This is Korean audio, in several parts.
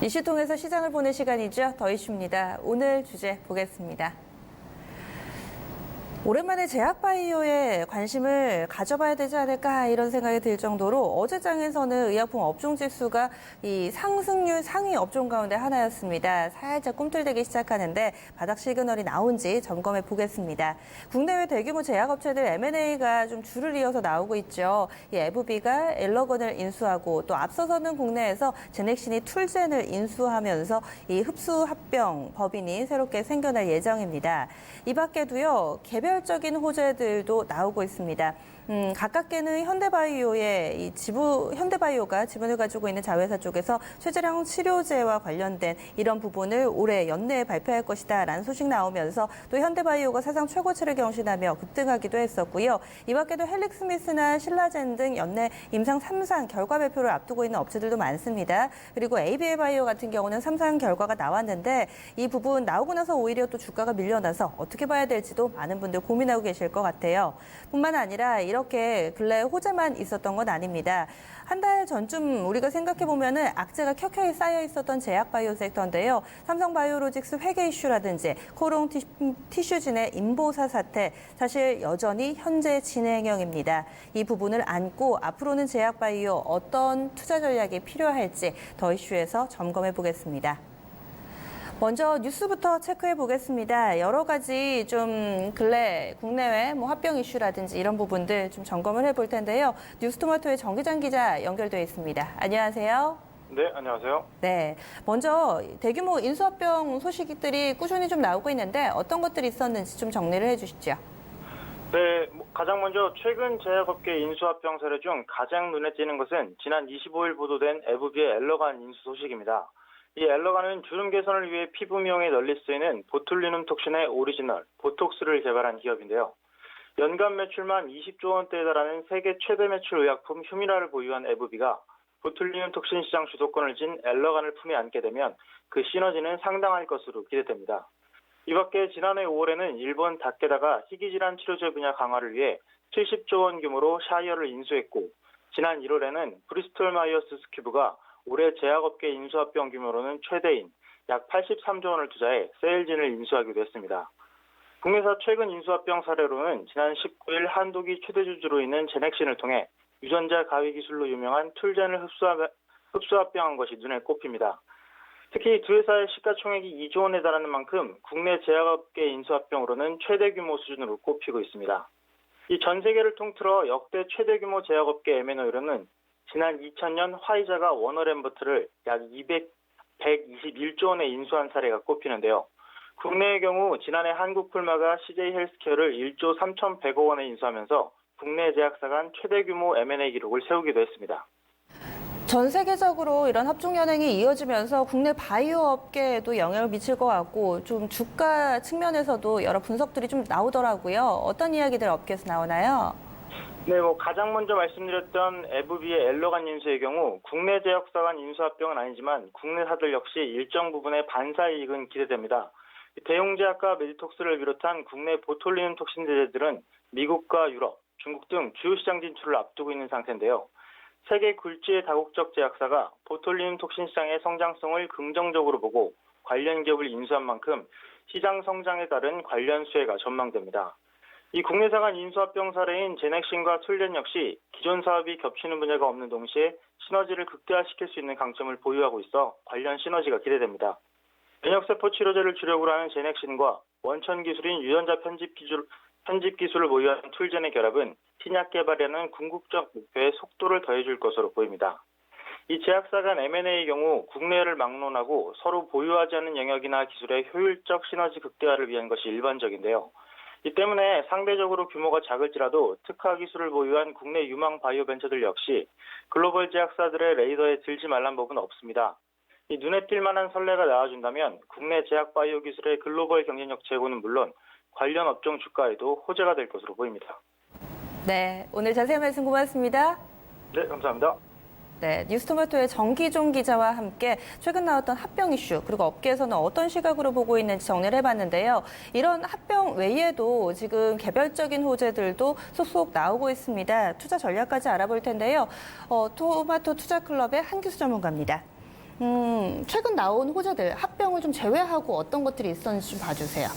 이슈 통해서 시장을 보는 시간이죠. 더 이슈입니다. 오늘 주제 보겠습니다. 오랜만에 제약바이오에 관심을 가져봐야 되지 않을까 이런 생각이 들 정도로 어제장에서는 의약품 업종 지수가 이 상승률 상위 업종 가운데 하나였습니다. 살짝 꿈틀대기 시작하는데 바닥 시그널이 나온지 점검해 보겠습니다. 국내외 대규모 제약업체들 M&A가 좀 줄을 이어서 나오고 있죠. 이 에브비가 엘러건을 인수하고 또 앞서서는 국내에서 제넥신이 툴젠을 인수하면서 이 흡수 합병 법인이 새롭게 생겨날 예정입니다. 이 밖에도요, 개별적인 호재들도 나오고 있습니다. 가깝게는 현대바이오가 지분을 가지고 있는 자회사 쪽에서 최재령 치료제와 관련된 이런 부분을 올해 연내에 발표할 것이다라는 소식 나오면서 또 현대바이오가 사상 최고치를 경신하며 급등하기도 했었고요. 이 밖에도 헬릭스미스나 신라젠 등 연내 임상 3상 결과 발표를 앞두고 있는 업체들도 많습니다. 그리고 ABL바이오 같은 경우는 3상 결과가 나왔는데 이 부분 나오고 나서 오히려 또 주가가 밀려나서 어떻게 봐야 될지도 많은 분들 고민하고 계실 것 같아요. 뿐만 아니라 이렇게 근래 호재만 있었던 건 아닙니다. 한 달 전쯤 우리가 생각해보면은 악재가 켜켜이 쌓여 있었던 제약바이오 섹터인데요. 삼성바이오로직스 회계 이슈라든지 코롱 티슈진의 인보사 사태, 사실 여전히 현재 진행형입니다. 이 부분을 안고 앞으로는 제약바이오 어떤 투자 전략이 필요할지 더 이슈에서 점검해 보겠습니다. 먼저 뉴스부터 체크해 보겠습니다. 여러 가지 좀 근래 국내외 합병 이슈라든지 이런 부분들 좀 점검을 해볼 텐데요. 뉴스토마토의 정기장 기자 연결돼 있습니다. 안녕하세요. 네, 안녕하세요. 네, 먼저 대규모 인수합병 소식들이 꾸준히 좀 나오고 있는데 어떤 것들이 있었는지 좀 정리를 해주시죠. 네, 가장 먼저 최근 제약업계 인수합병 사례 중 가장 눈에 띄는 것은 지난 25일 보도된 에브비의 엘러간 인수 소식입니다. 이 엘러간은 주름 개선을 위해 피부 미용에 널리 쓰이는 보툴리눔 톡신의 오리지널, 보톡스를 개발한 기업인데요. 연간 매출만 20조 원대에 달하는 세계 최대 매출 의약품 휴미라를 보유한 에브비가 보툴리눔 톡신 시장 주도권을 쥔 엘러간을 품에 안게 되면 그 시너지는 상당할 것으로 기대됩니다. 이 밖에 지난해 5월에는 일본 다케다가 희귀질환 치료제 분야 강화를 위해 70조 원 규모로 샤이어를 인수했고, 지난 1월에는 브리스톨 마이어스 스퀴브가 올해 제약업계 인수합병 규모로는 최대인 약 83조 원을 투자해 세일진을 인수하기도 했습니다. 국내사 최근 인수합병 사례로는 지난 19일 한독이 최대 주주로 있는 제넥신을 통해 유전자 가위 기술로 유명한 툴젠을 흡수합병한 것이 눈에 꼽힙니다. 특히 두 회사의 시가총액이 2조 원에 달하는 만큼 국내 제약업계 인수합병으로는 최대 규모 수준으로 꼽히고 있습니다. 이 전 세계를 통틀어 역대 최대 규모 제약업계 M&A로는 지난 2000년 화이자가 워너랜버트를 약 121조 원에 인수한 사례가 꼽히는데요. 국내의 경우 지난해 한국풀마가 CJ 헬스케어를 1조 3,100억 원에 인수하면서 국내 제약사 간 최대 규모 M&A 기록을 세우기도 했습니다. 전 세계적으로 이런 합종 연행이 이어지면서 국내 바이오 업계에도 영향을 미칠 것 같고 좀 주가 측면에서도 여러 분석들이 좀 나오더라고요. 어떤 이야기들 업계에서 나오나요? 네, 가장 먼저 말씀드렸던 에브비의 엘러간 인수의 경우 국내 제약사 간 인수합병은 아니지만 국내사들 역시 일정 부분의 반사 이익은 기대됩니다. 대용제약과 메디톡스를 비롯한 국내 보톨리눔 톡신 제제들은 미국과 유럽, 중국 등 주요 시장 진출을 앞두고 있는 상태인데요. 세계 굴지의 다국적 제약사가 보톨리눔 톡신 시장의 성장성을 긍정적으로 보고 관련 기업을 인수한 만큼 시장 성장에 따른 관련 수혜가 전망됩니다. 이 국내사 간 인수합병 사례인 제넥신과 툴젠 역시 기존 사업이 겹치는 분야가 없는 동시에 시너지를 극대화시킬 수 있는 강점을 보유하고 있어 관련 시너지가 기대됩니다. 면역세포 치료제를 주력으로 하는 제넥신과 원천 기술인 유전자 편집 기술을 보유한 툴젠의 결합은 신약 개발에는 궁극적 목표에 속도를 더해줄 것으로 보입니다. 이 제약사 간 M&A의 경우 국내를 막론하고 서로 보유하지 않는 영역이나 기술의 효율적 시너지 극대화를 위한 것이 일반적인데요. 이 때문에 상대적으로 규모가 작을지라도 특화 기술을 보유한 국내 유망 바이오 벤처들 역시 글로벌 제약사들의 레이더에 들지 말란 법은 없습니다. 이 눈에 띌 만한 선례가 나와준다면 국내 제약 바이오 기술의 글로벌 경쟁력 제고는 물론 관련 업종 주가에도 호재가 될 것으로 보입니다. 네, 오늘 자세한 말씀 고맙습니다. 네, 감사합니다. 네, 뉴스토마토의 정기종 기자와 함께 최근 나왔던 합병 이슈 그리고 업계에서는 어떤 시각으로 보고 있는지 정리를 해봤는데요. 이런 합병 외에도 지금 개별적인 호재들도 속속 나오고 있습니다. 투자 전략까지 알아볼 텐데요. 토마토 투자클럽의 한기수 전문가입니다. 최근 나온 호재들 합병을 좀 제외하고 어떤 것들이 있었는지 좀 봐주세요.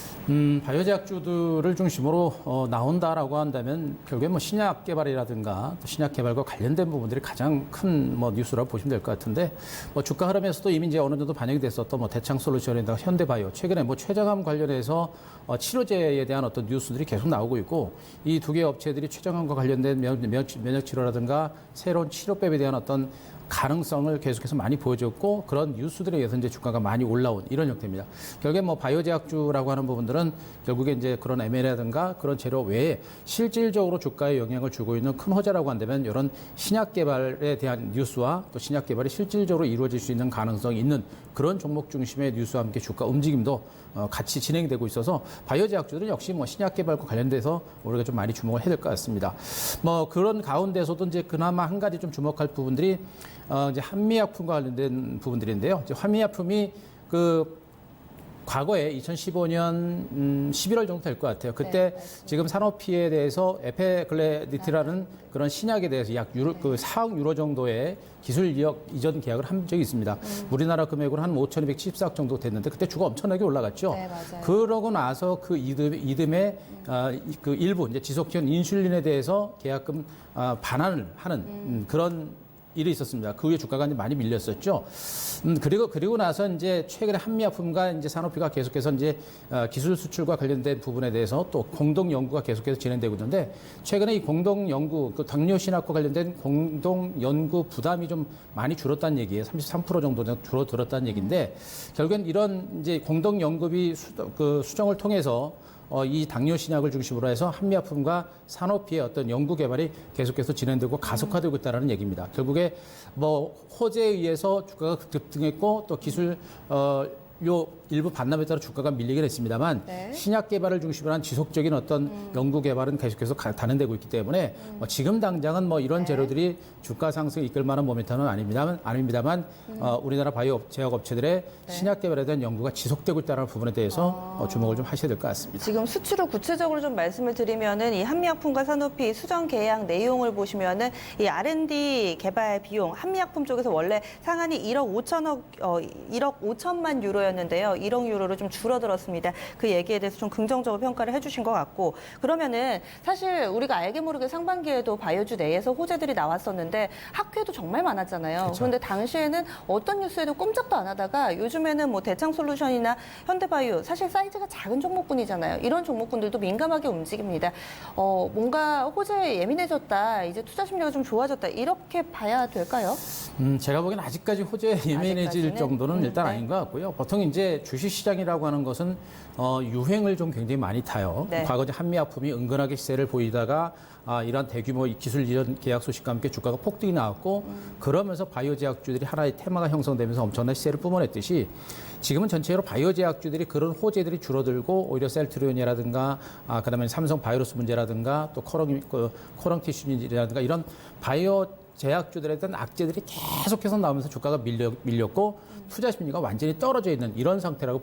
바이오제약주들을 중심으로 나온다라고 한다면 결국에 뭐 신약 개발이라든가 또 신약 개발과 관련된 부분들이 가장 큰 뭐 뉴스라고 보시면 될 것 같은데 뭐 주가 흐름에서도 이미 이제 어느 정도 반영이 됐었던 뭐 대창솔루션이나 현대바이오 최근에 뭐 췌장암 관련해서 치료제에 대한 어떤 뉴스들이 계속 나오고 있고 이 두 개 업체들이 췌장암과 관련된 면역 치료라든가 새로운 치료법에 대한 어떤 가능성을 계속해서 많이 보여줬고 그런 뉴스들에 의해서 이제 주가가 많이 올라온 이런 형태입니다. 결국에 뭐 바이오제약주라고 하는 부분들은 결국에 이제 그런 M&A라든가 그런 재료 외에 실질적으로 주가에 영향을 주고 있는 큰 호재라고 한다면 이런 신약 개발에 대한 뉴스와 또 신약 개발이 실질적으로 이루어질 수 있는 가능성이 있는 그런 종목 중심의 뉴스와 함께 주가 움직임도 같이 진행되고 있어서 바이오제약주들은 역시 뭐 신약 개발과 관련돼서 우리가 좀 많이 주목을 해야 될 것 같습니다. 뭐 그런 가운데서도 이제 그나마 한 가지 좀 주목할 부분들이 이제 한미약품과 관련된 부분들인데요. 이제 한미약품이 과거에 2015년 11월 정도 될 것 같아요. 그때 지금 산오피에 대해서 에페글레디트라는 그런 신약에 대해서 약 4억 유로 정도의 기술 이전 계약을 한 적이 있습니다. 우리나라 금액으로 한 5,274억 정도 됐는데 그때 주가 엄청나게 올라갔죠. 네, 맞아요. 그러고 나서 그 이듬해 그 일부 이제 지속형 인슐린에 대해서 계약금 반환을 하는 그런 일이 있었습니다. 그 후에 주가가 이제 많이 밀렸었죠. 그리고 나서 이제 최근에 한미약품과 이제 산오피가 계속해서 이제 기술 수출과 관련된 부분에 대해서 또 공동 연구가 계속해서 진행되고 있는데 최근에 이 공동 연구, 그 당뇨 신약과 관련된 공동 연구 부담이 좀 많이 줄었다는 얘기예요. 33% 정도 줄어들었다는 얘기인데 결국엔 이런 이제 공동 연구비 수정을 통해서 이 당뇨 신약을 중심으로 해서 한미약품과 산오피의 어떤 연구 개발이 계속해서 진행되고 가속화되고 있다는 얘기입니다. 결국에 뭐 호재에 의해서 주가가 급등했고 또 기술 일부 반납에 따라 주가가 밀리긴 했습니다만 신약 개발을 중심으로 한 지속적인 어떤 연구 개발은 계속해서 단행되고 있기 때문에 지금 당장은 뭐 이런 재료들이 주가 상승을 이끌 만한 모멘텀은 아닙니다만 우리나라 바이오 제약 업체들의 신약 개발에 대한 연구가 지속되고 있다는 부분에 대해서 주목을 좀 하셔야 될 것 같습니다. 지금 수출을 구체적으로 좀 말씀을 드리면은 이 한미약품과 산오피 수정 계약 내용을 보시면은 이 R&D 개발 비용 한미약품 쪽에서 원래 상한이 1억 5천만 유로였는데요. 1억 유로로 좀 줄어들었습니다. 그 얘기에 대해서 좀 긍정적으로 평가를 해주신 것 같고 그러면은 사실 우리가 알게 모르게 상반기에도 바이오주 내에서 호재들이 나왔었는데 학회도 정말 많았잖아요. 그렇죠. 그런데 당시에는 어떤 뉴스에도 꼼짝도 안 하다가 요즘에는 뭐 대창솔루션이나 현대바이오 사실 사이즈가 작은 종목군이잖아요. 이런 종목군들도 민감하게 움직입니다. 뭔가 호재에 예민해졌다. 이제 투자 심리가 좀 좋아졌다. 이렇게 봐야 될까요? 제가 보기엔 아직까지 호재에 예민해질 아직까지는? 정도는 일단 아닌 것 같고요. 보통 이제 주식시장이라고 하는 것은 유행을 좀 굉장히 많이 타요. 네. 과거 이제 한미약품이 은근하게 시세를 보이다가 이런 대규모 기술 이전 계약 소식과 함께 주가가 폭등이 나왔고 그러면서 바이오제약주들이 하나의 테마가 형성되면서 엄청난 시세를 뿜어냈듯이 지금은 전체적으로 바이오제약주들이 그런 호재들이 줄어들고 오히려 셀트리온이라든가 그다음에 삼성 바이오로스 문제라든가 또 코롱 티슈라든가 이런 바이오 제약주들에 대한 악재들이 계속해서 나오면서 주가가 밀렸고 투자 심리가 완전히 떨어져 있는 이런 상태라고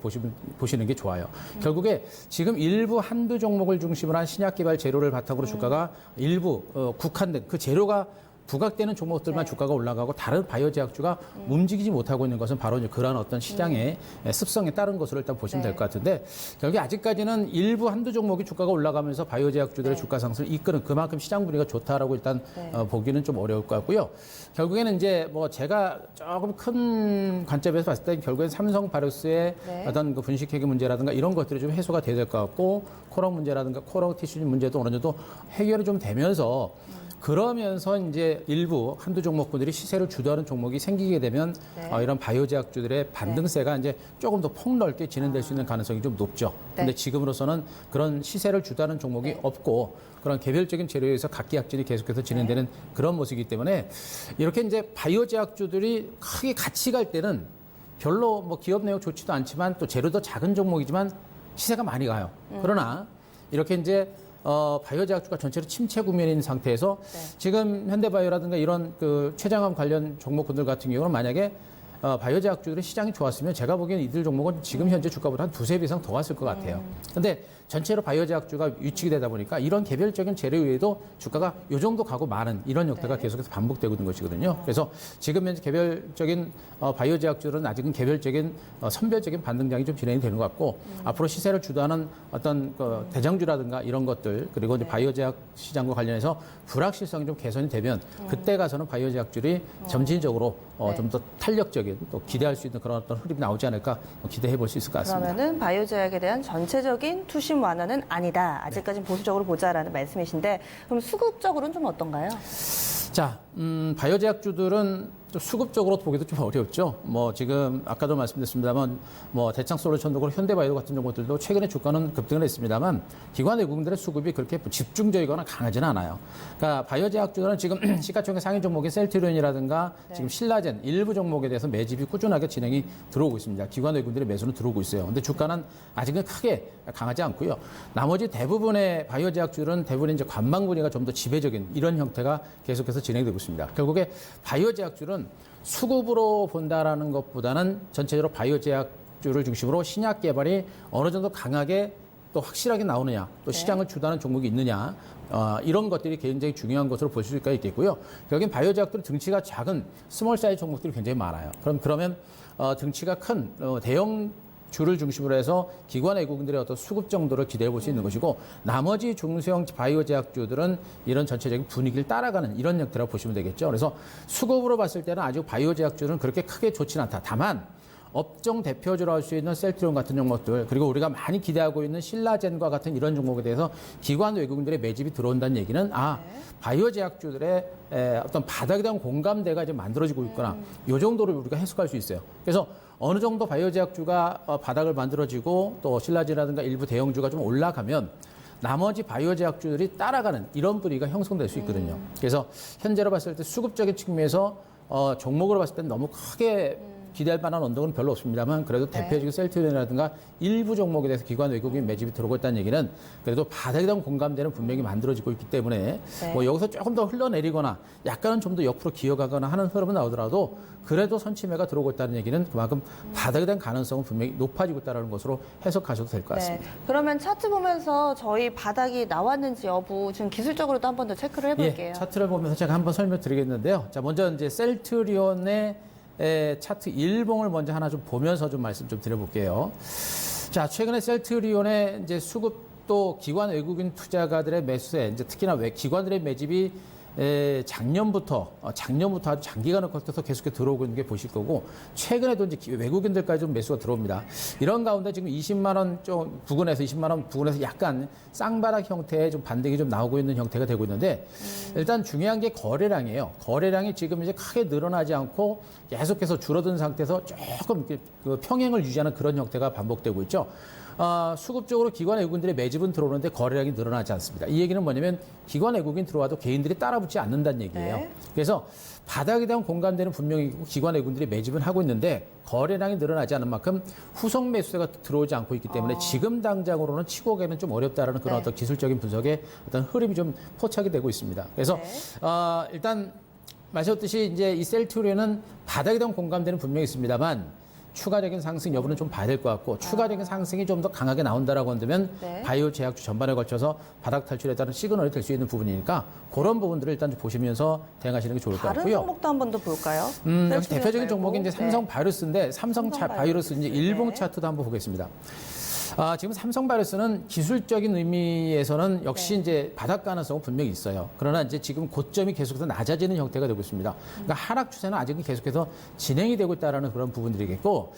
보시는 게 좋아요. 결국에 지금 일부 한두 종목을 중심으로 한 신약 개발 재료를 바탕으로 주가가 일부 국한된 그 재료가 부각되는 종목들만 주가가 올라가고 다른 바이오 제약주가 움직이지 못하고 있는 것은 바로 이제 그러한 어떤 시장의 습성에 따른 것으로 일단 보시면 될 것 같은데 결국에 아직까지는 일부 한두 종목이 주가가 올라가면서 바이오 제약주들의 주가 상승을 이끄는 그만큼 시장 분위기가 좋다라고 일단 보기는 좀 어려울 것 같고요. 결국에는 이제 뭐 제가 조금 큰 관점에서 봤을 때 결국엔 삼성 바이오스의 어떤 그 분식회계 문제라든가 이런 것들이 좀 해소가 돼야 될 것 같고 코롱 문제라든가 코롱 티슈 문제도 어느 정도 해결이 좀 되면서 그러면서 이제 일부 한두 종목군들이 시세를 주도하는 종목이 생기게 되면 이런 바이오 제약주들의 반등세가 이제 조금 더 폭넓게 진행될 수 있는 가능성이 좀 높죠. 근데 지금으로서는 그런 시세를 주도하는 종목이 없고 그런 개별적인 재료에서 각기 약진이 계속해서 진행되는 그런 모습이기 때문에 이렇게 이제 바이오 제약주들이 크게 같이 갈 때는 별로 뭐 기업 내용 좋지도 않지만 또 재료도 작은 종목이지만 시세가 많이 가요. 그러나 이렇게 이제 바이오 제약주가 전체로 침체 국면에 있는 상태에서 지금 현대바이오라든가 이런 그 췌장암 관련 종목군들 같은 경우는 만약에 바이오 제약주들의 시장이 좋았으면 제가 보기엔 이들 종목은 지금 현재 주가보다 한 두세 배 이상 더 갔을 것 같아요. 근데 전체로 바이오 제약주가 위축이 되다 보니까 이런 개별적인 재료 외에도 주가가 요 정도 가고 마는 이런 형태가 계속해서 반복되고 있는 것이거든요. 그래서 지금 현재 개별적인 바이오 제약주들은 아직은 개별적인 선별적인 반등장이 좀 진행이 되는 것 같고 앞으로 시세를 주도하는 어떤 그 대장주라든가 이런 것들 그리고 이제 바이오 제약 시장과 관련해서 불확실성이 좀 개선이 되면 그때 가서는 바이오 제약주들이 점진적으로 좀 더 탄력적인 또 기대할 수 있는 그런 어떤 흐름이 나오지 않을까 기대해 볼 수 있을 것 같습니다. 그러면은 바이오 제약에 대한 전체적인 투심 완화는 아니다. 아직까지는 보수적으로 보자라는 말씀이신데 그럼 수급적으로는 좀 어떤가요? 자, 바이오 제약주들은 좀 수급적으로 보기도 좀 어렵죠. 뭐 지금 아까도 말씀드렸습니다만 뭐 대창솔루션도 그렇고 현대바이오 같은 경우들도 최근에 주가는 급등을 했습니다만 기관 외국인들의 수급이 그렇게 집중적이거나 강하지는 않아요. 그러니까 바이오 제약주들은 지금 시가총액 상위 종목인 셀트리온이라든가 지금 신라젠 일부 종목에 대해서 매집이 꾸준하게 진행이 들어오고 있습니다. 기관 외국인들의 매수는 들어오고 있어요. 근데 주가는 아직은 크게 강하지 않고요. 나머지 대부분의 바이오 제약주들은 대부분 이제 관망분위기가 좀 더 지배적인 이런 형태가 계속해서 진행되고 있습니다. 결국에 바이오 제약주는 수급으로 본다라는 것보다는 전체적으로 바이오 제약주를 중심으로 신약 개발이 어느 정도 강하게 또 확실하게 나오느냐, 또 시장을 주도하는 종목이 있느냐, 이런 것들이 굉장히 중요한 것으로 볼 수가 있겠고요. 결국엔 바이오 제약들은 등치가 작은 스몰 사이즈 종목들이 굉장히 많아요. 그러면 등치가 큰 대형 주를 중심으로 해서 기관 외국인들의 어떤 수급 정도를 기대해 볼 수 있는 것이고 나머지 중소형 바이오 제약주들은 이런 전체적인 분위기를 따라가는 이런 형태라고 보시면 되겠죠. 그래서 수급으로 봤을 때는 아직 바이오 제약주는 그렇게 크게 좋지는 않다. 다만 업종 대표주로 할 수 있는 셀트리온 같은 종목들 그리고 우리가 많이 기대하고 있는 신라젠과 같은 이런 종목에 대해서 기관 외국인들의 매집이 들어온다는 얘기는 바이오 제약주들의 어떤 바닥에 대한 공감대가 이제 만들어지고 있거나 이 정도로 우리가 해석할 수 있어요. 그래서 어느 정도 바이오 제약주가 바닥을 만들어지고 또 신라젠이라든가 일부 대형주가 좀 올라가면 나머지 바이오 제약주들이 따라가는 이런 분위기가 형성될 수 있거든요. 그래서 현재로 봤을 때 수급적인 측면에서 종목으로 봤을 때는 너무 크게 기대할 만한 언덕은 별로 없습니다만 그래도 대표적인 셀트리온이라든가 일부 종목에 대해서 기관 외국인 매집이 들어오고 있다는 얘기는 그래도 바닥에 대한 공감대는 분명히 만들어지고 있기 때문에 뭐 여기서 조금 더 흘러내리거나 약간은 좀 더 옆으로 기어가거나 하는 흐름은 나오더라도 그래도 선취매가 들어오고 있다는 얘기는 그만큼 바닥에 대한 가능성은 분명히 높아지고 있다는 것으로 해석하셔도 될 것 같습니다. 그러면 차트 보면서 저희 바닥이 나왔는지 여부 좀 기술적으로도 한 번 더 체크를 해볼게요. 예, 차트를 보면서 제가 한번 설명드리겠는데요. 자, 먼저 이제 셀트리온의 차트 일봉을 먼저 하나 좀 보면서 좀 말씀 좀 드려볼게요. 자, 최근에 셀트리온의 이제 수급도 기관 외국인 투자가들의 매수세, 이제 특히나 기관들의 매집이 작년부터 아주 장기간을 거쳐서 계속해서 들어오고 있는 게 보실 거고 최근에도 이제 외국인들까지 좀 매수가 들어옵니다. 이런 가운데 지금 20만 원 좀 부근에서 20만 원 부근에서 약간 쌍바닥 형태의 좀 반등이 좀 나오고 있는 형태가 되고 있는데 일단 중요한 게 거래량이에요. 거래량이 지금 이제 크게 늘어나지 않고 계속해서 줄어든 상태에서 조금 그 평행을 유지하는 그런 형태가 반복되고 있죠. 수급적으로 기관 외국인들의 매집은 들어오는데 거래량이 늘어나지 않습니다. 이 얘기는 뭐냐면 기관 외국인 들어와도 개인들이 따라붙지 않는다는 얘기예요. 그래서 바닥에 대한 공감대는 분명히 있고 기관 외국인들이 매집은 하고 있는데 거래량이 늘어나지 않은 만큼 후속 매수세가 들어오지 않고 있기 때문에 지금 당장으로는 치고 가기는 좀 어렵다라는 그런 어떤 기술적인 분석의 어떤 흐름이 좀 포착이 되고 있습니다. 그래서 일단 말씀드렸듯이 이제 이 셀트리온은 바닥에 대한 공감대는 분명히 있습니다만 추가적인 상승 여부는 좀 봐야 될 것 같고 추가적인 상승이 좀 더 강하게 나온다라고 한다면 바이오 제약주 전반에 걸쳐서 바닥 탈출에 따른 시그널이 될 수 있는 부분이니까 그런 부분들을 일단 좀 보시면서 대응하시는 게 좋을 것 같고요. 다른 종목도 한 번 더 볼까요? 여기 대표적인 종목이 이제 삼성바이오로스인데 삼성바이오로스 이제 일봉 차트도 한번 보겠습니다. 지금 삼성바이오로스는 기술적인 의미에서는 역시 이제 바닥 가능성은 분명히 있어요. 그러나 이제 지금 고점이 계속해서 낮아지는 형태가 되고 있습니다. 그러니까 하락 추세는 아직은 계속해서 진행이 되고 있다는 그런 부분들이겠고,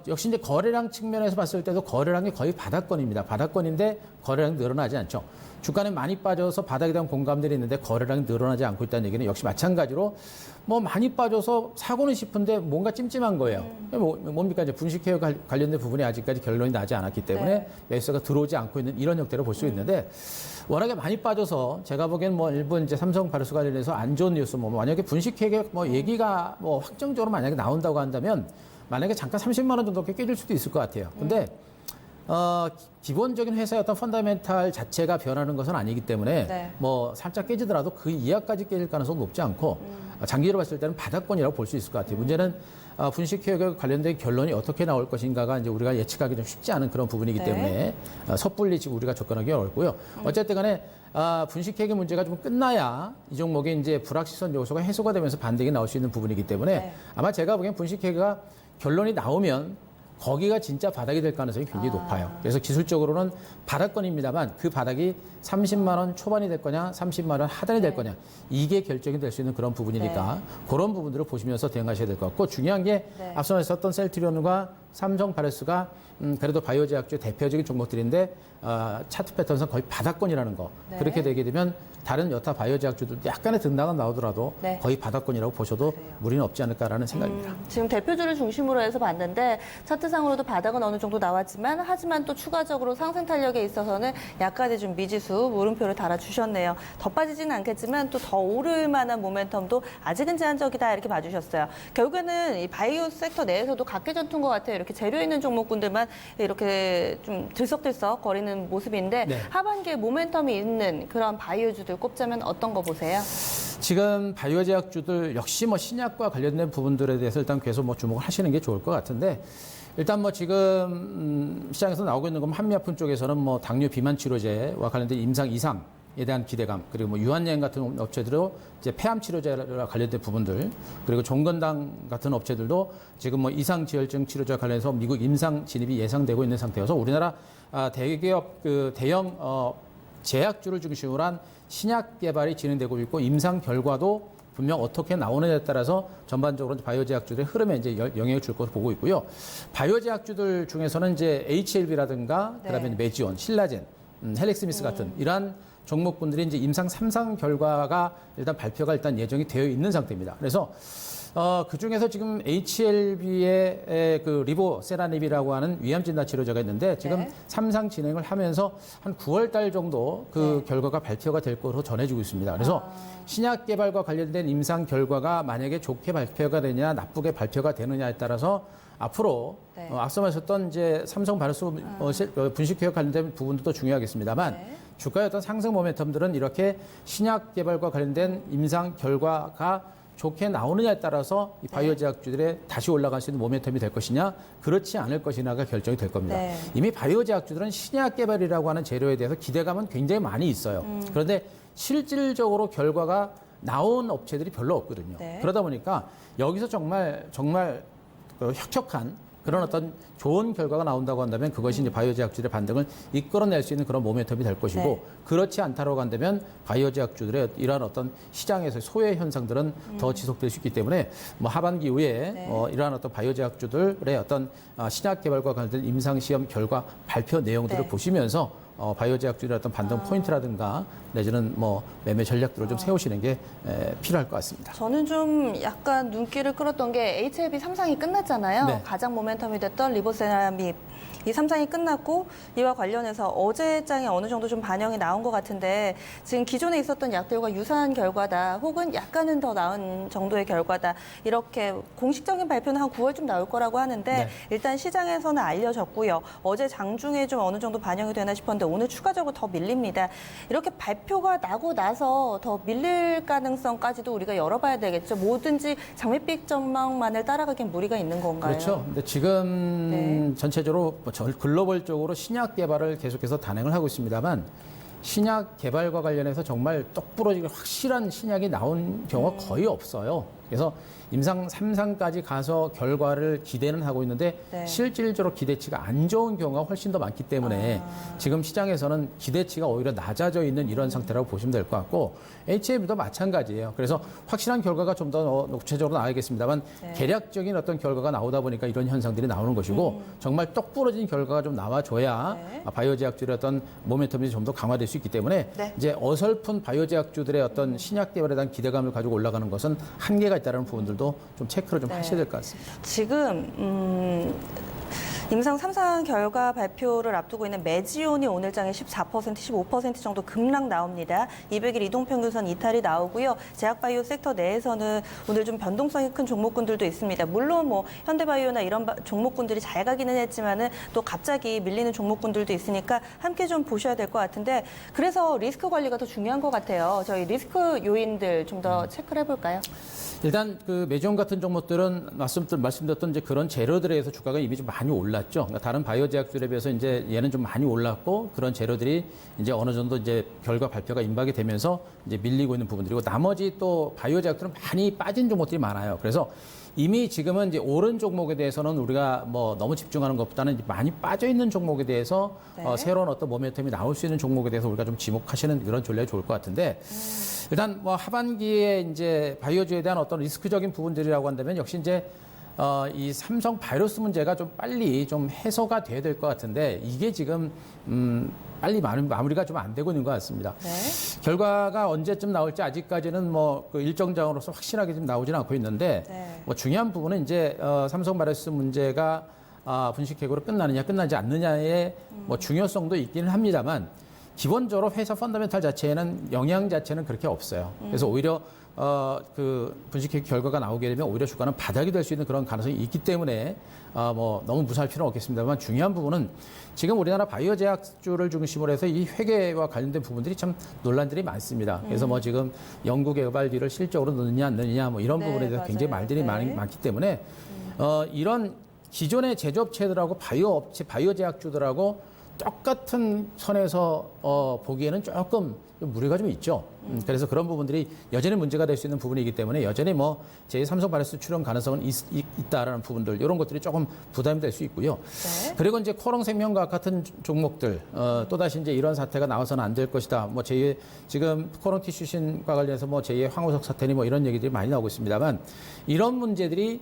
역시 이제 거래량 측면에서 봤을 때도 거래량이 거의 바닥권입니다. 바닥권인데 거래량이 늘어나지 않죠. 주가는 많이 빠져서 바닥에 대한 공감들이 있는데 거래량이 늘어나지 않고 있다는 얘기는 역시 마찬가지로 뭐 많이 빠져서 사고는 싶은데 뭔가 찜찜한 거예요. 뭡니까 이제 분식회와 관련된 부분이 아직까지 결론이 나지 않았기 때문에 매수가 들어오지 않고 있는 이런 형태로 볼 수 있는데 워낙에 많이 빠져서 제가 보기엔 뭐 일본 이제 삼성바이오로스 관련해서 안 좋은 뉴스 뭐 만약에 분식회계 뭐 얘기가 뭐 확정적으로 만약에 나온다고 한다면 만약에 잠깐 30만 원 정도 깨질 수도 있을 것 같아요. 근데 기본적인 회사의 어떤 펀더멘탈 자체가 변하는 것은 아니기 때문에 네. 뭐 살짝 깨지더라도 그 이하까지 깨질 가능성은 높지 않고 장기로 봤을 때는 바닥권이라고 볼 수 있을 것 같아요. 문제는 분식 개혁에 관련된 결론이 어떻게 나올 것인가가 이제 우리가 예측하기 좀 쉽지 않은 그런 부분이기 네. 때문에 섣불리 지금 우리가 접근하기 어렵고요. 어쨌든 간에 분식 개혁의 문제가 좀 끝나야 이 종목의 이제 불확실성 요소가 해소가 되면서 반등이 나올 수 있는 부분이기 때문에 네. 아마 제가 보기엔 분식 개혁가 결론이 나오면 거기가 진짜 바닥이 될 가능성이 굉장히 높아요. 그래서 기술적으로는 바닥권입니다만 그 바닥이 30만 원 초반이 될 거냐, 30만 원 하단이 될 거냐 이게 결정이 될 수 있는 그런 부분이니까 그런 부분들을 보시면서 대응하셔야 될 것 같고 중요한 게 앞서 말씀하셨던 셀트리온과 삼성 바이오스가 그래도 바이오 제약주 대표적인 종목들인데 차트 패턴상 거의 바닥권이라는 거 네. 그렇게 되게 되면 다른 여타 바이오 제약주들도 약간의 등락은 나오더라도 네. 거의 바닥권이라고 보셔도 무리는 없지 않을까라는 생각입니다. 지금 대표주를 중심으로 해서 봤는데 차트상으로도 바닥은 어느 정도 나왔지만 하지만 또 추가적으로 상승 탄력에 있어서는 약간의 좀 미지수 물음표를 달아주셨네요. 더 빠지지는 않겠지만 또 더 오를 만한 모멘텀도 아직은 제한적이다 이렇게 봐주셨어요. 결국에는 이 바이오 섹터 내에서도 각계전투인 것 같아요. 이렇게 재료 있는 종목군들만 이렇게 좀 들썩들썩 거리는 모습인데 네. 하반기에 모멘텀이 있는 그런 바이오주들 꼽자면 어떤 거 보세요? 지금 바이오 제약주들 역시 뭐 신약과 관련된 부분들에 대해서 일단 계속 뭐 주목을 하시는 게 좋을 것 같은데 일단 뭐 지금 시장에서 나오고 있는 건 한미아픈 쪽에서는 뭐 당뇨 비만 치료제와 관련된 임상 이상에 대한 기대감 그리고 뭐 유한여행 같은 업체들도 이제 폐암 치료제와 관련된 부분들 그리고 종건당 같은 업체들도 지금 뭐 이상 지혈증 치료제와 관련해서 미국 임상 진입이 예상되고 있는 상태여서 우리나라 대기업 그 대형 제약주를 중심으로 한 신약 개발이 진행되고 있고 임상 결과도 분명 어떻게 나오느냐에 따라서 전반적으로 바이오 제약주들의 흐름에 이제 영향을 줄 것으로 보고 있고요. 바이오 제약주들 중에서는 이제 HLB라든가 그다음에 메지온, 신라젠, 헬릭스미스 같은 이러한 종목군들이 이제 임상 3상 결과가 일단 발표가 일단 예정이 되어 있는 상태입니다. 그래서 그 중에서 지금 HLB의 그 리보세라닙이라고 하는 위암 진단 치료제가 있는데 지금 3상 진행을 하면서 한 9월 달 정도 그 결과가 발표가 될 것으로 전해지고 있습니다. 그래서 신약 개발과 관련된 임상 결과가 만약에 좋게 발표가 되냐 나쁘게 발표가 되느냐에 따라서 앞으로 앞서 말씀하셨던 이제 삼성 바이오스 분식 개혁 관련된 부분도 중요하겠습니다만 주가의 어떤 상승 모멘텀들은 이렇게 신약 개발과 관련된 임상 결과가 좋게 나오느냐에 따라서 이 바이오 제약주들의 다시 올라갈 수 있는 모멘텀이 될 것이냐 그렇지 않을 것이냐가 결정이 될 겁니다. 이미 바이오 제약주들은 신약 개발이라고 하는 재료에 대해서 기대감은 굉장히 많이 있어요. 그런데 실질적으로 결과가 나온 업체들이 별로 없거든요. 그러다 보니까 여기서 정말 그 혁혁한 그런 어떤 좋은 결과가 나온다고 한다면 그것이 이제 바이오 제약주들의 반등을 이끌어낼 수 있는 그런 모멘텀이 될 것이고 그렇지 않다고 한다면 바이오 제약주들의 이러한 어떤 시장에서의 소외 현상들은 더 지속될 수 있기 때문에 뭐 하반기 이후에 이러한 어떤 바이오 제약주들의 어떤 신약 개발과 관련된 임상 시험 결과 발표 내용들을 보시면서 바이오 제약주들의 어떤 반등 포인트라든가 내지는 뭐 매매 전략들을 좀 세우시는 게 필요할 것 같습니다. 저는 좀 약간 눈길을 끌었던 게 HLB 3상이 끝났잖아요. 네. 가장 모멘텀이 됐던 리보세라밉 이 3상이 끝났고 이와 관련해서 어제 장에 어느 정도 좀 반영이 나온 것 같은데 지금 기존에 있었던 약들과 유사한 결과다 혹은 약간은 더 나은 정도의 결과다 이렇게 공식적인 발표는 한 9월쯤 나올 거라고 하는데 일단 시장에서는 알려졌고요. 어제 장중에 좀 어느 정도 반영이 되나 싶었는데 오늘 추가적으로 더 밀립니다. 이렇게 발표가 나고 나서 더 밀릴 가능성까지도 우리가 열어봐야 되겠죠. 뭐든지 장밋빛 전망만을 따라가기엔 무리가 있는 건가요? 그렇죠. 근데 지금 전체적으로 글로벌적으로 신약 개발을 계속해서 단행을 하고 있습니다만 신약 개발과 관련해서 정말 똑부러지게 확실한 신약이 나온 경우가 거의 없어요. 그래서 임상 3상까지 가서 결과를 기대는 하고 있는데 실질적으로 기대치가 안 좋은 경우가 훨씬 더 많기 때문에 지금 시장에서는 기대치가 오히려 낮아져 있는 이런 상태라고 보시면 될 것 같고 HM도 마찬가지예요. 그래서 확실한 결과가 좀 더 구체적으로 나와야겠습니다만 계략적인 어떤 결과가 나오다 보니까 이런 현상들이 나오는 것이고 정말 똑부러진 결과가 좀 나와줘야 바이오 제약주들의 어떤 모멘텀이 좀 더 강화될 수 있기 때문에 이제 어설픈 바이오 제약주들의 어떤 신약 개발에 대한 기대감을 가지고 올라가는 것은 한계가 있다는 부분들도 좀 체크를 좀 하셔야 될 것 같습니다. 지금 임상 3상 결과 발표를 앞두고 있는 메지온이 오늘 장에 14%, 15% 정도 급락 나옵니다. 200일 이동평균선 이탈이 나오고요. 제약바이오 섹터 내에서는 오늘 좀 변동성이 큰 종목군들도 있습니다. 물론 뭐 현대바이오나 이런 종목군들이 잘 가기는 했지만은 또 갑자기 밀리는 종목군들도 있으니까 함께 좀 보셔야 될 것 같은데 그래서 리스크 관리가 더 중요한 것 같아요. 저희 리스크 요인들 좀 더 체크를 해볼까요? 일단 그 메지온 같은 종목들은 말씀드렸던 이제 그런 재료들에 의해서 주가가 이미 좀 많이 올랐죠. 그러니까 다른 바이오 제약들에 비해서 이제 얘는 좀 많이 올랐고 그런 재료들이 이제 어느 정도 이제 결과 발표가 임박이 되면서 이제 밀리고 있는 부분들이고 나머지 또 바이오 제약들은 많이 빠진 종목들이 많아요. 그래서 이미 지금은 이제 오른 종목에 대해서는 우리가 뭐 너무 집중하는 것보다는 이제 많이 빠져 있는 종목에 대해서 네. 새로운 어떤 모멘텀이 나올 수 있는 종목에 대해서 우리가 좀 지목하시는 그런 전략이 좋을 것 같은데 일단 뭐 하반기에 이제 바이오주에 대한 어떤 리스크적인 부분들이라고 한다면 역시 이제 이 삼성 바이러스 문제가 좀 빨리 좀 해소가 돼야 될 것 같은데 이게 지금 빨리 마무리가 좀 안 되고 있는 것 같습니다. 네. 결과가 언제쯤 나올지 아직까지는 뭐 그 일정장으로서 확실하게 좀 나오지는 않고 있는데 네. 뭐 중요한 부분은 이제 삼성 바이러스 문제가 분식 해고로 끝나느냐 끝나지 않느냐의 뭐 중요성도 있기는 합니다만 기본적으로 회사 펀더멘탈 자체에는 영향 자체는 그렇게 없어요. 그래서 오히려 그 분식 결과가 나오게 되면 오히려 주가는 바닥이 될 수 있는 그런 가능성이 있기 때문에 뭐 너무 무사할 필요는 없겠습니다만 중요한 부분은 지금 우리나라 바이오 제약주를 중심으로 해서 이 회계와 관련된 부분들이 참 논란들이 많습니다. 그래서 뭐 지금 연구 개발비를 실적으로 넣느냐 안 넣느냐 뭐 이런 네, 부분에 대해서 굉장히 맞아요. 말들이 네. 많기 때문에 이런 기존의 제조업체들하고 바이오 제약주들하고 똑같은 선에서 보기에는 조금 무리가 좀 있죠. 그래서 그런 부분들이 여전히 문제가 될 수 있는 부분이기 때문에 여전히 뭐 제3성 바이러스 출현 가능성은 있다라는 부분들 이런 것들이 조금 부담이 될 수 있고요. 네. 그리고 이제 코롱생명과학 같은 종목들 또다시 이제 이런 사태가 나와서는 안 될 것이다. 뭐 지금 코롱 티슈신과 관련해서 뭐 제2의 황우석 사태니 뭐 이런 얘기들이 많이 나오고 있습니다만 이런 문제들이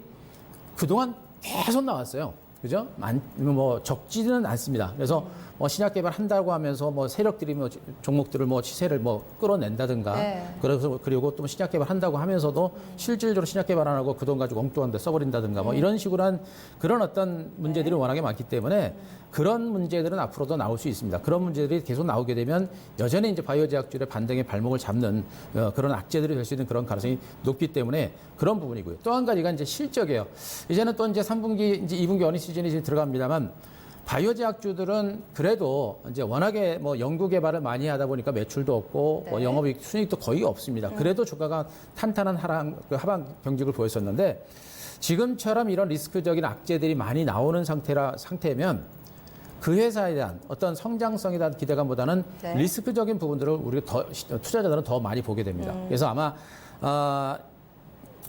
그동안 계속 나왔어요. 그죠? 뭐 적지는 않습니다. 그래서 뭐 신약 개발한다고 하면서 뭐 세력들이 뭐 종목들을 뭐 시세를 뭐 끌어낸다든가 네. 그래서 그리고 또 신약 개발한다고 하면서도 실질적으로 신약 개발 안 하고 그 돈 가지고 엉뚱한 데 써버린다든가 뭐 이런 식으로 한 그런 어떤 문제들이 워낙에 많기 때문에 그런 문제들은 앞으로도 나올 수 있습니다. 그런 문제들이 계속 나오게 되면 여전히 이제 바이오 제약주의 반등의 발목을 잡는 그런 악재들이 될 수 있는 그런 가능성이 높기 때문에 그런 부분이고요. 또 한 가지가 이제 실적이에요. 이제는 또 이제 3분기, 이제 2분기 어닝 시즌이 이제 들어갑니다만 바이오 제약주들은 그래도 이제 워낙에 뭐 연구 개발을 많이 하다 보니까 매출도 없고 뭐 네. 영업이익 순이익도 거의 없습니다. 그래도 주가가 탄탄한 하방 경직을 보였었는데 지금처럼 이런 리스크적인 악재들이 많이 나오는 상태면 그 회사에 대한 어떤 성장성에 대한 기대감보다는 네. 리스크적인 부분들을 우리가 투자자들은 더 많이 보게 됩니다. 그래서 아마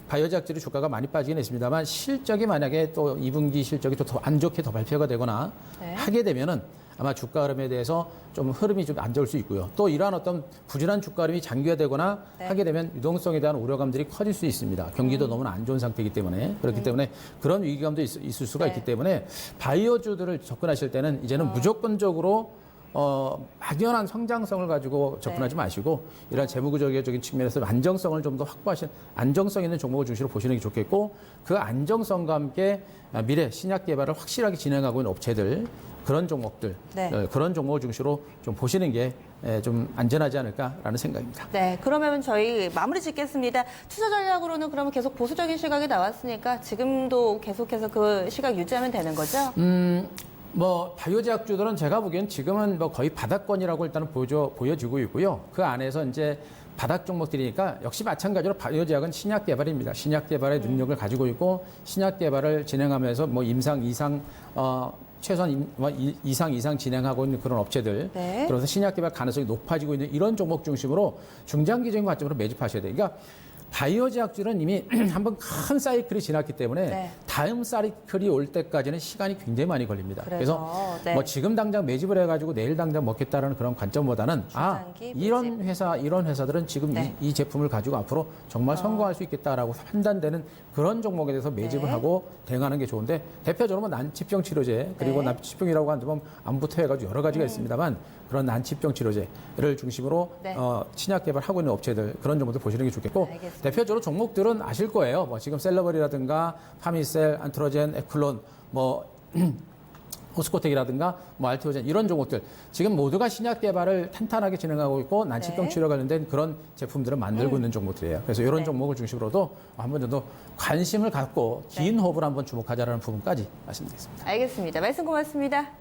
바이오 제약들이 주가가 많이 빠지긴 했습니다만 실적이 만약에 또 2분기 실적이 또 더 안 좋게 더 발표가 되거나 네. 하게 되면은 아마 주가 흐름에 대해서 좀 흐름이 좀 안 좋을 수 있고요. 또 이러한 어떤 부진한 주가 흐름이 장기화되거나 네. 하게 되면 유동성에 대한 우려감들이 커질 수 있습니다. 경기도 너무 안 좋은 상태이기 때문에 그렇기 때문에 그런 위기감도 있을 수가 네. 있기 때문에 바이오주들을 접근하실 때는 이제는 무조건적으로 막연한 성장성을 가지고 접근하지 마시고 이런 재무구조적인 측면에서 안정성을 좀 더 확보하시는 안정성 있는 종목을 중심으로 보시는 게 좋겠고 그 안정성과 함께 미래 신약 개발을 확실하게 진행하고 있는 업체들 그런 종목들 네. 그런 종목을 중심으로 좀 보시는 게 좀 안전하지 않을까라는 생각입니다. 네, 그러면 저희 마무리 짓겠습니다. 투자 전략으로는 그러면 계속 보수적인 시각이 나왔으니까 지금도 계속해서 그 시각 유지하면 되는 거죠? 뭐 바이오 제약주들은 제가 보기엔 지금은 뭐 거의 바닥권이라고 일단은 보여지고 있고요. 그 안에서 이제 바닥 종목들이니까 역시 마찬가지로 바이오 제약은 신약 개발입니다. 신약 개발의 능력을 가지고 있고 신약 개발을 진행하면서 뭐 임상 이상 최소한 이상 진행하고 있는 그런 업체들. 네. 그래서 신약 개발 가능성이 높아지고 있는 이런 종목 중심으로 중장기적인 관점으로 매집하셔야 돼요. 그러니까 바이오 제약주는 이미 한번 큰 사이클이 지났기 때문에 네. 다음 사이클이 올 때까지는 시간이 굉장히 많이 걸립니다. 그래서, 네. 뭐 지금 당장 매집을 해가지고 내일 당장 먹겠다라는 그런 관점보다는 중장기 이런 매집. 이런 회사들은 지금 네. 이 제품을 가지고 앞으로 정말 성공할 수 있겠다라고 판단되는 그런 종목에 대해서 매집을 네. 하고 대응하는 게 좋은데 대표적으로 뭐 난치병 치료제 그리고 네. 난치병이라고 한다면 안부터 해가지고 여러 가지가 있습니다만 그런 난치병 치료제를 중심으로 네. 신약 개발하고 있는 업체들 그런 종목들 보시는 게 좋겠고 알겠습니다. 대표적으로 종목들은 아실 거예요. 뭐 지금 셀러버리라든가 파미셀, 안트로젠, 에클론 뭐 포스코텍이라든가 뭐 알티오젠 이런 종목들 지금 모두가 신약 개발을 탄탄하게 진행하고 있고 난치병 네. 치료 관련된 그런 제품들을 만들고 있는 종목들이에요. 그래서 이런 네. 종목을 중심으로도 한번 정도 관심을 갖고 긴 호흡을 한번 주목하자라는 부분까지 말씀드리겠습니다. 알겠습니다. 말씀 고맙습니다.